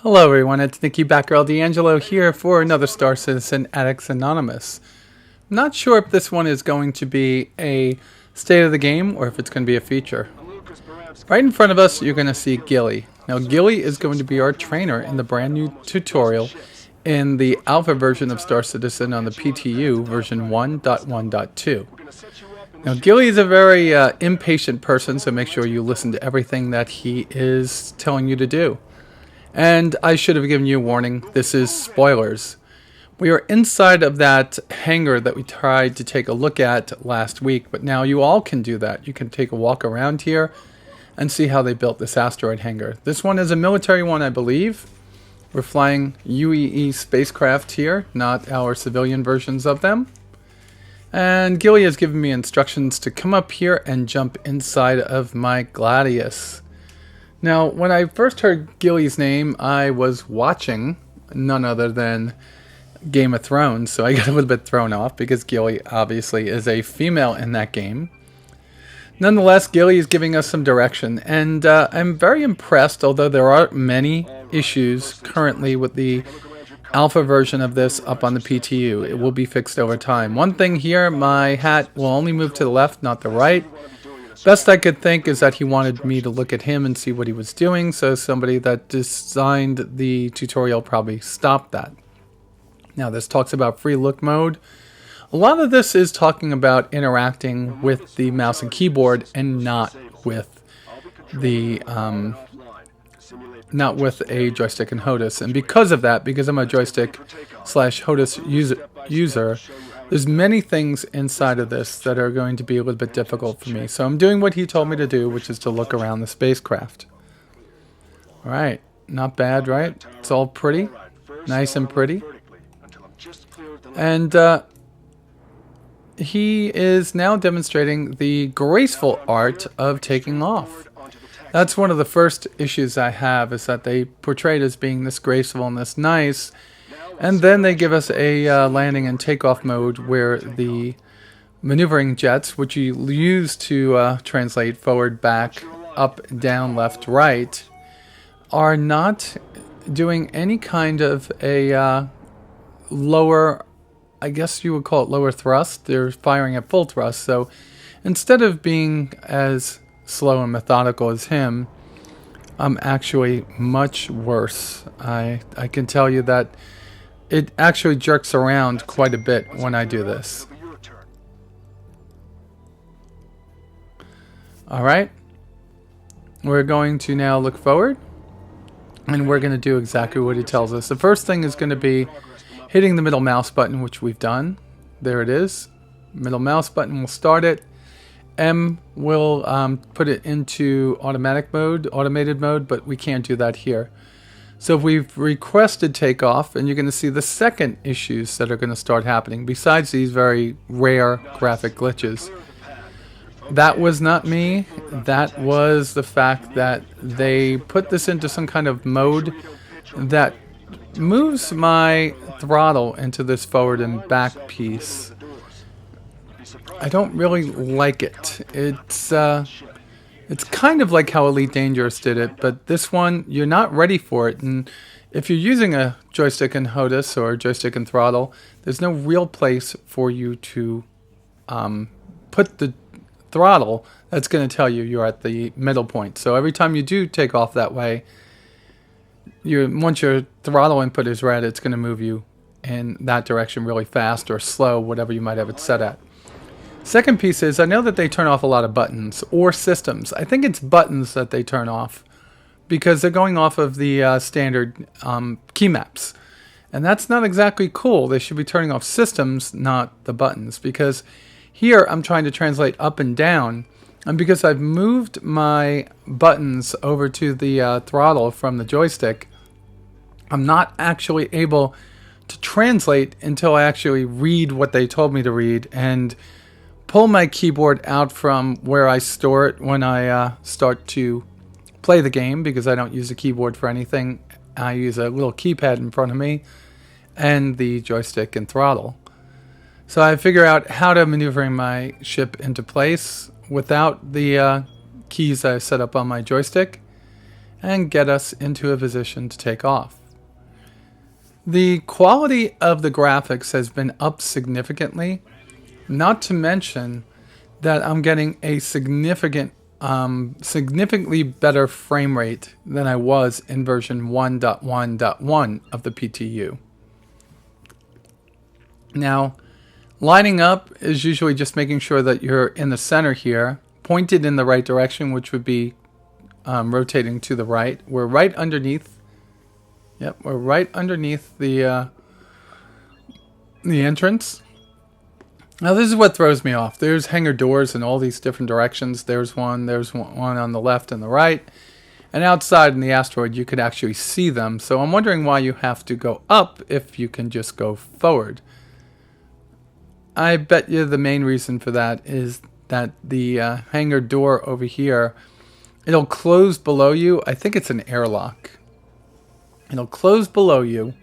Hello everyone, it's Nikki Batgirl D'Angelo here for another Star Citizen Addicts Anonymous. I'm not sure if this one is going to be a state of the game or if it's going to be a feature. Right in front of us, you're going to see Gilly. Now Gilly is going to be our trainer in the brand new tutorial in the alpha version of Star Citizen on the PTU version 1.1.2. Now Gilly is a very impatient person, so make sure you listen to everything that he is telling you to do. And I should have given you a warning. This is spoilers. We are inside of that hangar that we tried to take a look at last week, but now you all can do that. You can take a walk around here and see how they built this asteroid hangar. This one is a military one, I believe. We're flying UEE spacecraft here, not our civilian versions of them. And Gilly has given me instructions to come up here and jump inside of my Gladius. Now, when I first heard Gilly's name, I was watching none other than Game of Thrones, so I got a little bit thrown off because Gilly obviously is a female in that game. Nonetheless, Gilly is giving us some direction, and I'm very impressed, although there are many issues currently with the alpha version of this up on the PTU. It will be fixed over time. One thing here, my hat will only move to the left, not the right. Best I could think is that he wanted me to look at him and see what he was doing, so somebody that designed the tutorial probably stopped that. Now this talks about free look mode. A lot of this is talking about interacting with the mouse and keyboard and not with the not with a joystick and HOTAS. And because of that, because I'm a joystick slash HOTAS user, there's many things inside of this that are going to be a little bit difficult for me. So I'm doing what he told me to do, which is to look around the spacecraft. Alright, not bad, right? It's all pretty. Nice and pretty. And he is now demonstrating the graceful art of taking off. That's one of the first issues I have, is that they portray it as being this graceful and this nice. And then they give us a landing and takeoff mode where the maneuvering jets, which you use to translate forward, back, up, down, left, right, are not doing any kind of a lower, I guess you would call it lower thrust. They're firing at full thrust. So instead of being as slow and methodical as him, I'm actually much worse. I can tell you that it actually jerks around quite a bit when I do this. Alright. We're going to now look forward. And we're going to do exactly what he tells us. The first thing is going to be hitting the middle mouse button, which we've done. There it is. Middle mouse button will start it. M will put it into automated mode, but we can't do that here. So we've requested takeoff, and you're going to see the second issues that are going to start happening, besides these very rare graphic glitches. That was not me. That was the fact that they put this into some kind of mode that moves my throttle into this forward and back piece. I don't really like it. It's kind of like how Elite Dangerous did it, but this one, you're not ready for it. And if you're using a joystick and HOTAS or joystick and throttle, there's no real place for you to put the throttle that's going to tell you you're at the middle point. So every time you do take off that way, once your throttle input is red, it's going to move you in that direction really fast or slow, whatever you might have it set at. Second piece is, I know that they turn off a lot of buttons or systems. I think it's buttons that they turn off because they're going off of the standard key maps. And that's not exactly cool. They should be turning off systems, not the buttons. Because here I'm trying to translate up and down. And because I've moved my buttons over to the throttle from the joystick, I'm not actually able to translate until I actually read what they told me to read and pull my keyboard out from where I store it when I start to play the game, because I don't use a keyboard for anything. I use a little keypad in front of me and the joystick and throttle. So I figure out how to maneuver my ship into place without the keys I set up on my joystick. and get us into a position to take off. The quality of the graphics has been up significantly, not to mention that I'm getting a significantly better frame rate than I was in version 1.1.1 of the PTU. Now, lining up is usually just making sure that you're in the center here, pointed in the right direction, which would be rotating to the right. We're right underneath. Yep, we're right underneath the entrance. Now this is what throws me off. There's hangar doors in all these different directions. There's one on the left and the right. And outside in the asteroid you could actually see them. So I'm wondering why you have to go up if you can just go forward. I bet you the main reason for that is that the hangar door over here, it'll close below you. I think it's an airlock. It'll close below you,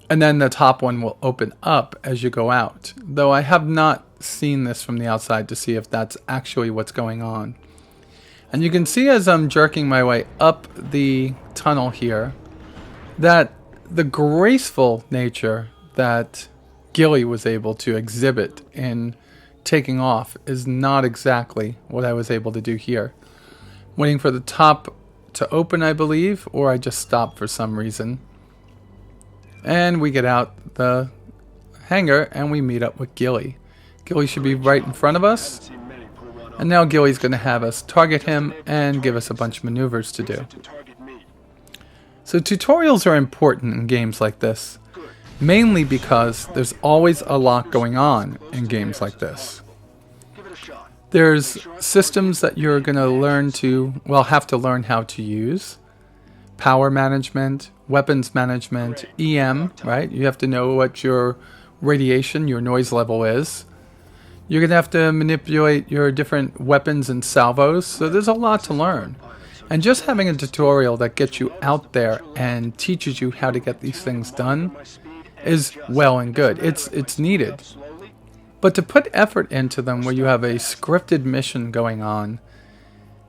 and then the top one will open up as you go out. Though I have not seen this from the outside to see if that's actually what's going on. And you can see as I'm jerking my way up the tunnel here, that the graceful nature that Gilly was able to exhibit in taking off is not exactly what I was able to do here. Waiting for the top to open, I believe, or I just stopped for some reason. And we get out the hangar and we meet up with Gilly. Gilly should be right in front of us. And now Gilly's going to have us target him and give us a bunch of maneuvers to do. So tutorials are important in games like this, mainly because there's always a lot going on in games like this. There's systems that you're going to have to learn how to use. Power management, weapons management, EM, right? You have to know what your radiation, your noise level is. You're going to have to manipulate your different weapons and salvos, so there's a lot to learn. And just having a tutorial that gets you out there and teaches you how to get these things done is well and good. It's needed. But to put effort into them where you have a scripted mission going on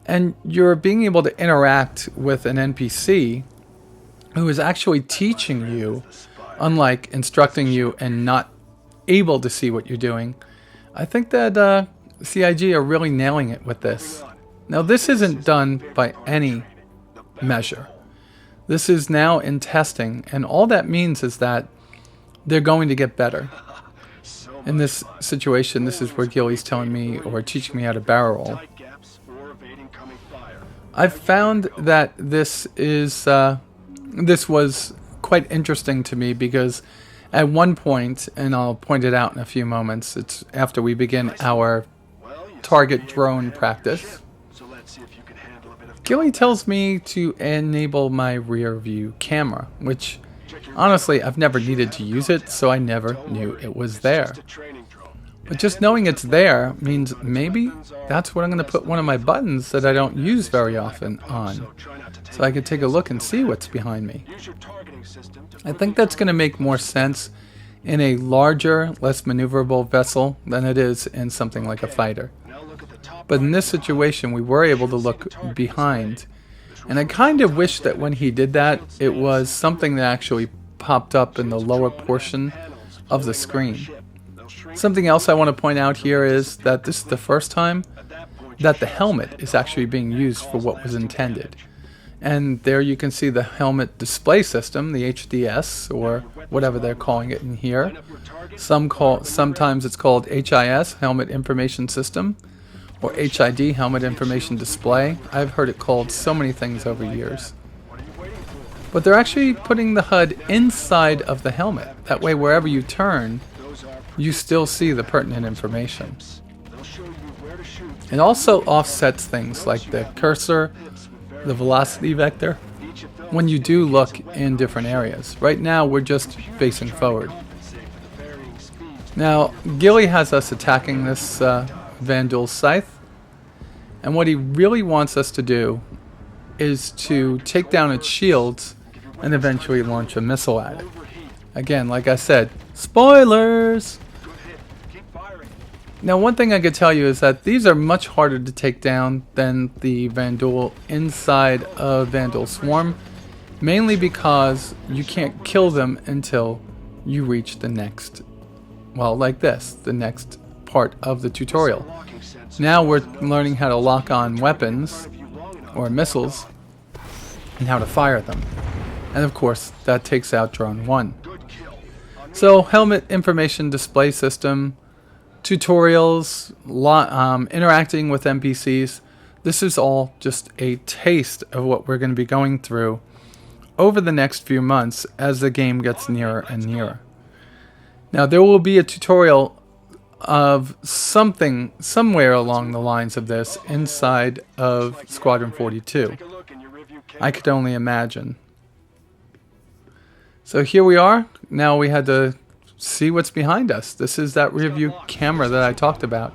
and you're being able to interact with an NPC who is actually teaching you, unlike instructing you and not able to see what you're doing, I think that CIG are really nailing it with this. Now this isn't done by any measure. This is now in testing, and all that means is that they're going to get better. In this situation, this is where Gilly's telling me or teaching me how to barrel roll. I've found that this was quite interesting to me because at one point, and I'll point it out in a few moments, it's after we begin our target drone practice, Gilly tells me to enable my rear view camera, which honestly, I've never needed to use it, so I never knew it was there. But just knowing it's there means maybe that's what I'm going to put one of my buttons that I don't use very often on, so I can take a look and see what's behind me. I think that's going to make more sense in a larger, less maneuverable vessel than it is in something like a fighter. But in this situation, we were able to look behind. And I kind of wish that when he did that, it was something that actually popped up in the lower portion of the screen. Something else I want to point out here is that this is the first time that the helmet is actually being used for what was intended. And there you can see the helmet display system, the HDS, or whatever they're calling it in here. Sometimes it's called HIS, Helmet Information System, or HID, Helmet Information Display. I've heard it called so many things over years. But they're actually putting the HUD inside of the helmet. That way, wherever you turn, you still see the pertinent information. It also offsets things like the cursor, the velocity vector, when you do look in different areas. Right now, we're just facing forward. Now, Gilly has us attacking this Vandal scythe, and what he really wants us to do is to take down its shields and eventually launch a missile at it. Again, like I said, spoilers! Now, one thing I could tell you is that these are much harder to take down than the Vanduul inside of Vanduul Swarm, mainly because you can't kill them until you reach the next, well, like this, the next part of the tutorial. Now we're learning how to lock on weapons or missiles and how to fire them. And of course, that takes out Drone 1. So, helmet information display system, tutorials, interacting with NPCs. This is all just a taste of what we're going to be going through over the next few months as the game gets nearer and nearer. Now, there will be a tutorial of something somewhere along the lines of this inside of Squadron 42. I could only imagine. So here we are. Now we had to see what's behind us. This is that rear view camera that I talked about.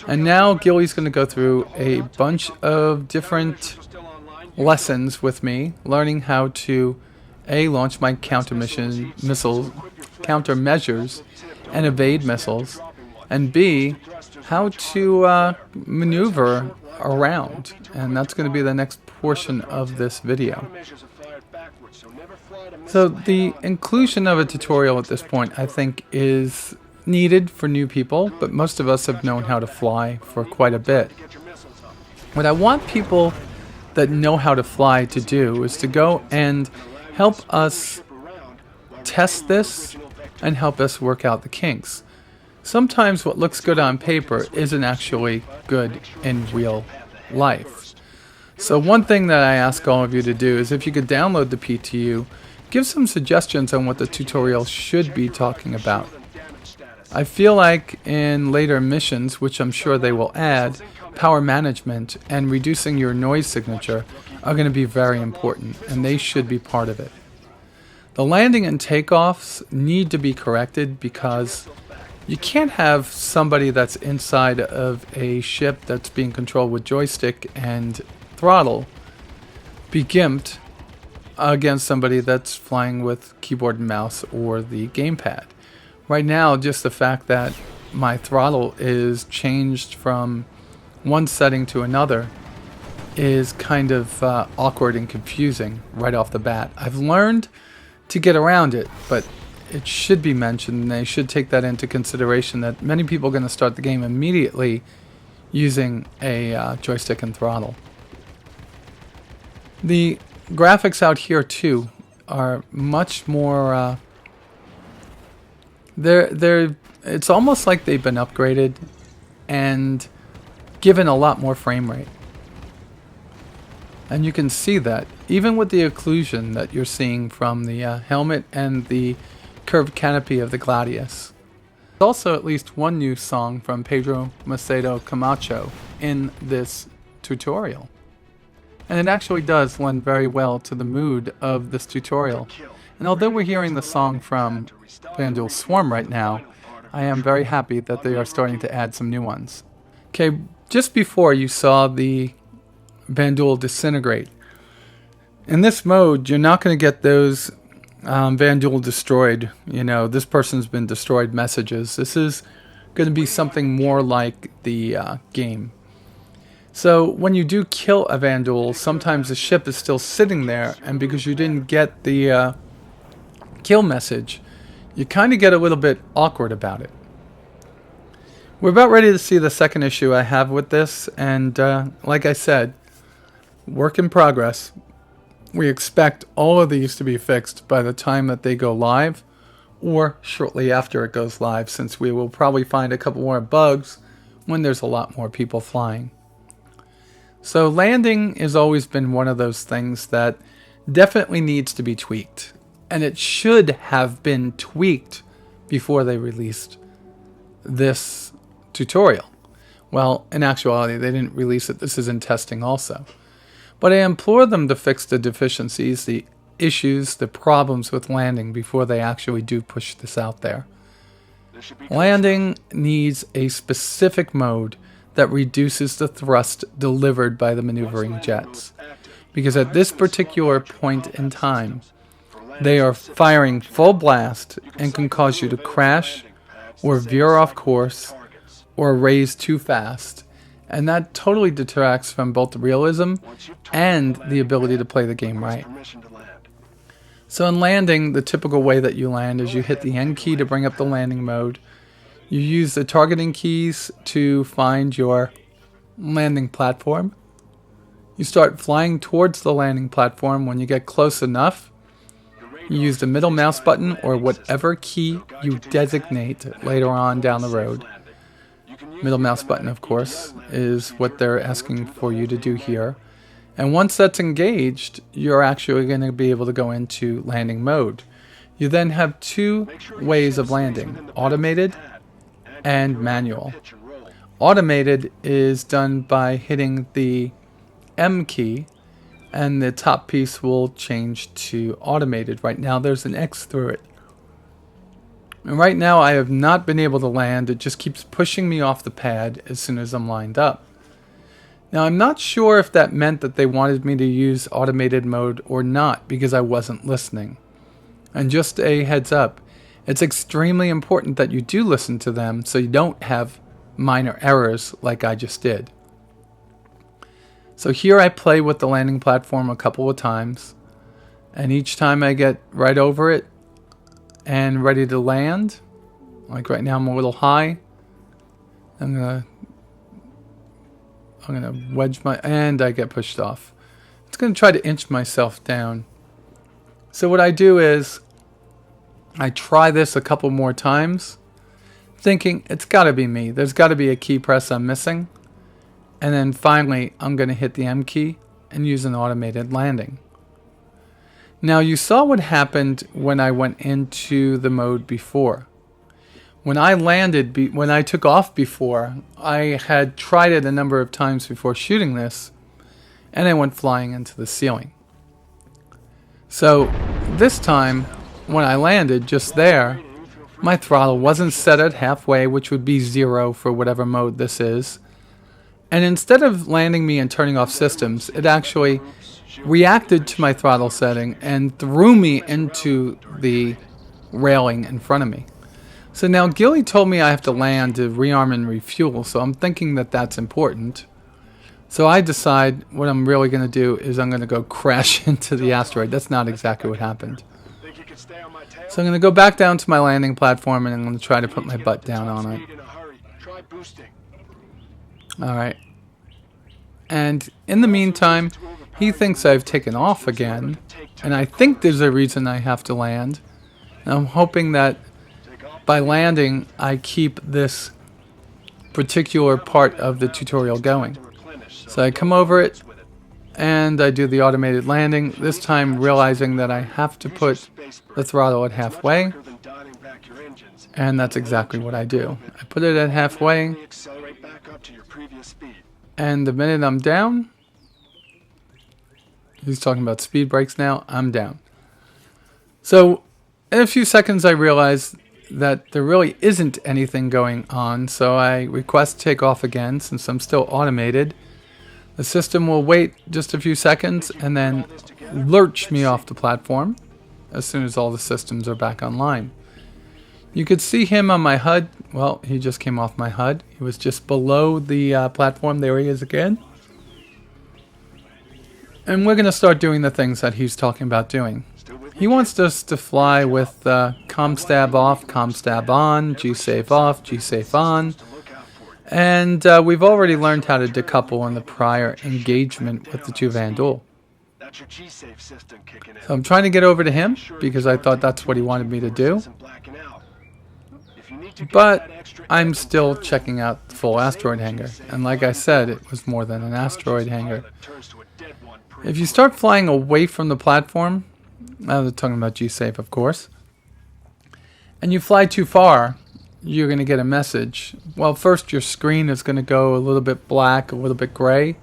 And now Gilly's going to go through a bunch of different lessons with me, learning how to launch my countermeasures and evade missiles, and B, how to maneuver around. And that's going to be the next portion of this video. So the inclusion of a tutorial at this point, I think, is needed for new people, but most of us have known how to fly for quite a bit. What I want people that know how to fly to do is to go and help us test this and help us work out the kinks. Sometimes what looks good on paper isn't actually good in real life. So one thing that I ask all of you to do is, if you could download the PTU, give some suggestions on what the tutorial should be talking about. I feel like in later missions, which I'm sure they will add, power management and reducing your noise signature are going to be very important, and they should be part of it. The landing and takeoffs need to be corrected because you can't have somebody that's inside of a ship that's being controlled with joystick and throttle be gimped against somebody that's flying with keyboard and mouse or the gamepad. Right now, just the fact that my throttle is changed from one setting to another is kind of awkward and confusing right off the bat. I've learned to get around it, but it should be mentioned, and they should take that into consideration, that many people are going to start the game immediately using a joystick and throttle. The graphics out here too are much more it's almost like they've been upgraded and given a lot more frame rate. And you can see that even with the occlusion that you're seeing from the helmet and the curved canopy of the Gladius. There's also at least one new song from Pedro Macedo Camacho in this tutorial. And it actually does lend very well to the mood of this tutorial. And although we're hearing the song from Vanduul Swarm right now, I am very happy that they are starting to add some new ones. Okay, just before you saw the Vanduul disintegrate. In this mode, you're not going to get those Vanduul destroyed, this person's been destroyed messages. This is going to be something more like the game. So when you do kill a Vanduul, sometimes the ship is still sitting there, and because you didn't get the kill message, you kind of get a little bit awkward about it. We're about ready to see the second issue I have with this, and like I said, work in progress. We expect all of these to be fixed by the time that they go live, or shortly after it goes live, since we will probably find a couple more bugs when there's a lot more people flying. So landing has always been one of those things that definitely needs to be tweaked. And it should have been tweaked before they released this tutorial. Well, in actuality, they didn't release it. This is in testing also. But I implore them to fix the deficiencies, the issues, the problems with landing before they actually do push this out there. Landing needs a specific mode that reduces the thrust delivered by the maneuvering jets. Because at this particular point in time, they are firing full blast and can cause you to crash or veer off course or raise too fast. And that totally detracts from both the realism and the ability to play the game right. So in landing, the typical way that you land is you hit the N key to bring up the landing mode. You use the targeting keys to find your landing platform. You start flying towards the landing platform. When you get close enough, you use the middle mouse button or whatever key you designate later on down the road. Middle mouse button, of course, is what they're asking for you to do here. And once that's engaged, you're actually going to be able to go into landing mode. You then have two ways of landing, automated and manual. Automated is done by hitting the M key, and the top piece will change to automated. Right now there's an X through it. And right now I have not been able to land. It just keeps pushing me off the pad as soon as I'm lined up. Now I'm not sure if that meant that they wanted me to use automated mode or not, because I wasn't listening. And just a heads up, it's extremely important that you do listen to them so you don't have minor errors like I just did. So here I play with the landing platform a couple of times, and each time I get right over it and ready to land, like right now I'm a little high, I'm gonna wedge my, and I get pushed off. It's gonna try to inch myself down. So what I do is I try this a couple more times, thinking it's gotta be me. There's gotta be a key press I'm missing. And then finally I'm gonna hit the M key and use an automated landing. Now you saw what happened when I went into the mode before. When I landed, when I took off before, I had tried it a number of times before shooting this, and I went flying into the ceiling. So this time, when I landed just there, my throttle wasn't set at halfway, which would be 0 for whatever mode this is. And instead of landing me and turning off systems, it actually reacted to my throttle setting and threw me into the railing in front of me. So now Gilly told me I have to land to rearm and refuel, so I'm thinking that that's important. So I decide what I'm really going to do is I'm going to go crash into the asteroid. That's not exactly what happened. So I'm going to go back down to my landing platform and I'm going to try to put my butt down on it. Alright. And in the meantime, he thinks I've taken off again, and I think there's a reason I have to land. And I'm hoping that by landing, I keep this particular part of the tutorial going. So I come over it, and I do the automated landing, this time realizing that I have to put the throttle at halfway, and that's exactly what I do. I put it at halfway, and the minute I'm down, he's talking about speed brakes now, I'm down. So in a few seconds I realize that there really isn't anything going on, so I request takeoff again since I'm still automated. The system will wait just a few seconds and then lurch me off the platform as soon as all the systems are back online. You could see him on my HUD. Well, he just came off my HUD. He was just below the platform. There he is again. And we're going to start doing the things that he's talking about doing. He wants us to fly with ComStab off, ComStab on, G-Safe off, G-Safe on. And we've already learned how to decouple in the prior engagement with the Juvan duel. So I'm trying to get over to him because I thought that's what he wanted me to do. But I'm still checking out the full asteroid hangar. And like I said, it was more than an asteroid hangar. If you start flying away from the platform, I was talking about G-Safe, of course, and you fly too far, you're going to get a message. Well, first your screen is going to go a little bit black, a little bit gray,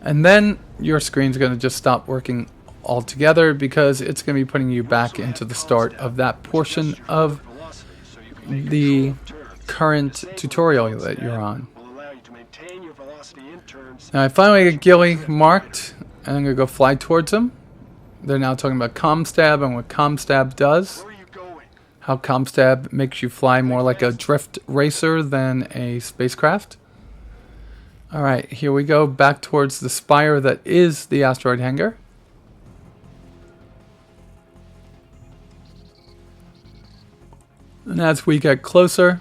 and then your screen's going to just stop working altogether because it's going to be putting you back into the start of that portion of the current tutorial that you're on. Now I finally get Gilly marked, and I'm going to go fly towards him. They're now talking about ComStab and what ComStab does, how Comstab makes you fly more like a drift racer than a spacecraft. Alright, here we go back towards the spire that is the asteroid hangar. And as we get closer,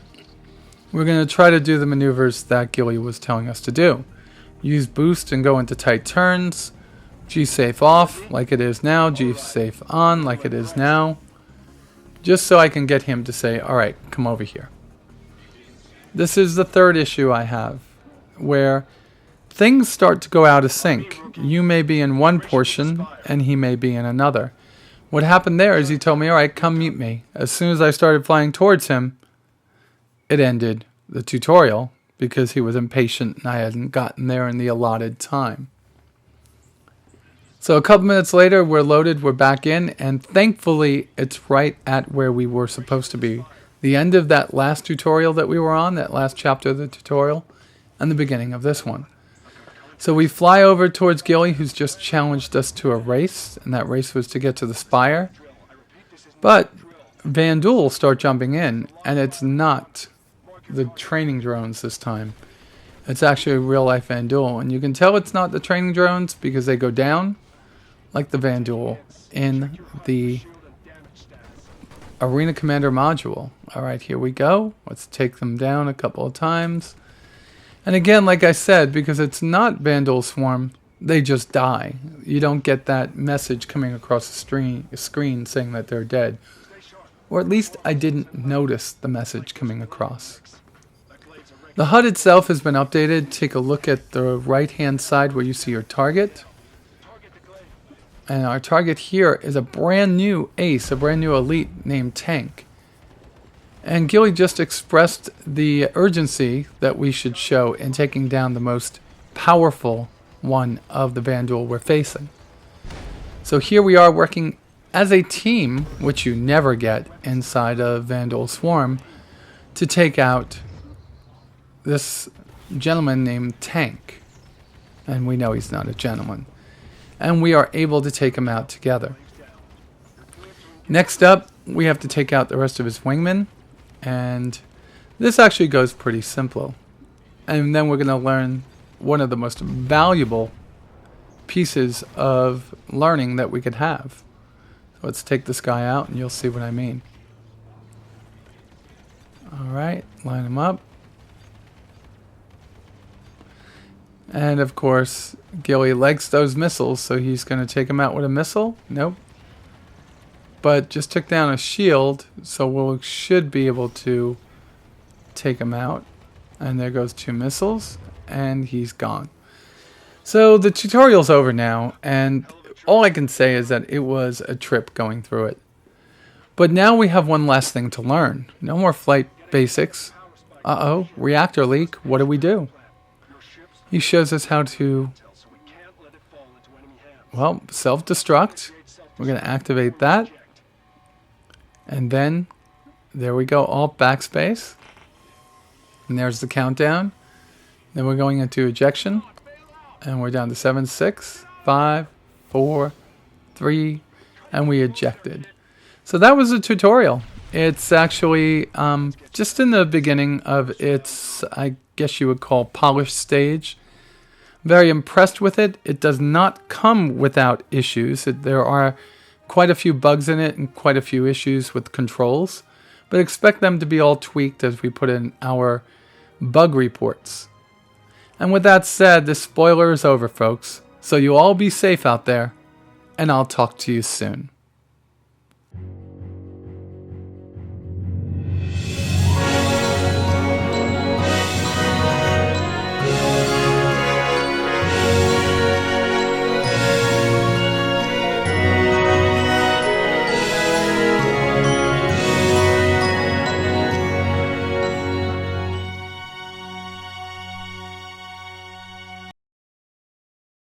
we're going to try to do the maneuvers that Gilly was telling us to do. Use boost and go into tight turns. G-safe off like it is now. G-safe on like it is now. Just so I can get him to say, alright, come over here. This is the third issue I have, where things start to go out of sync. You may be in one portion, and he may be in another. What happened there is he told me, alright, come meet me. As soon as I started flying towards him, it ended the tutorial, because he was impatient and I hadn't gotten there in the allotted time. So a couple minutes later, we're loaded, we're back in, and thankfully it's right at where we were supposed to be. The end of that last tutorial that we were on, that last chapter of the tutorial, and the beginning of this one. So we fly over towards Gilly, who's just challenged us to a race, and that race was to get to the spire. But Vandul start jumping in, and it's not the training drones this time. It's actually a real-life Vandul, and you can tell it's not the training drones because they go down like the Vandul in the Arena Commander module. Alright, here we go. Let's take them down a couple of times. And again, like I said, because it's not Vandal Swarm, they just die. You don't get that message coming across the screen saying that they're dead. Or at least I didn't notice the message coming across. The HUD itself has been updated. Take a look at the right-hand side where you see your target. And our target here is a brand new ace, a brand new elite named Tank. And Gilly just expressed the urgency that we should show in taking down the most powerful one of the Vandal we're facing. So here we are working as a team, which you never get inside of Vandal Swarm, to take out this gentleman named Tank. And we know he's not a gentleman. And we are able to take him out together. Next up, we have to take out the rest of his wingmen. And this actually goes pretty simple. And then we're going to learn one of the most valuable pieces of learning that we could have. So let's take this guy out and you'll see what I mean. Alright, line him up. And of course, Gilly likes those missiles, so he's going to take him out with a missile. Nope. But just took down a shield, so we should be able to take him out. And there goes 2 missiles, and he's gone. So the tutorial's over now, and all I can say is that it was a trip going through it. But now we have one last thing to learn. No more flight basics. Uh-oh, reactor leak. What do we do? He shows us how to, well, self-destruct. We're going to activate that. And then, there we go, Alt backspace. And there's the countdown. Then we're going into ejection. And we're down to 7, 6, 5, 4, 3, and we ejected. So that was a tutorial. It's actually just in the beginning of its, I guess you would call, polished stage. Very impressed with it. It does not come without issues. There are quite a few bugs in it and quite a few issues with controls. But expect them to be all tweaked as we put in our bug reports. And with that said, the spoiler is over, folks. So you all be safe out there, and I'll talk to you soon.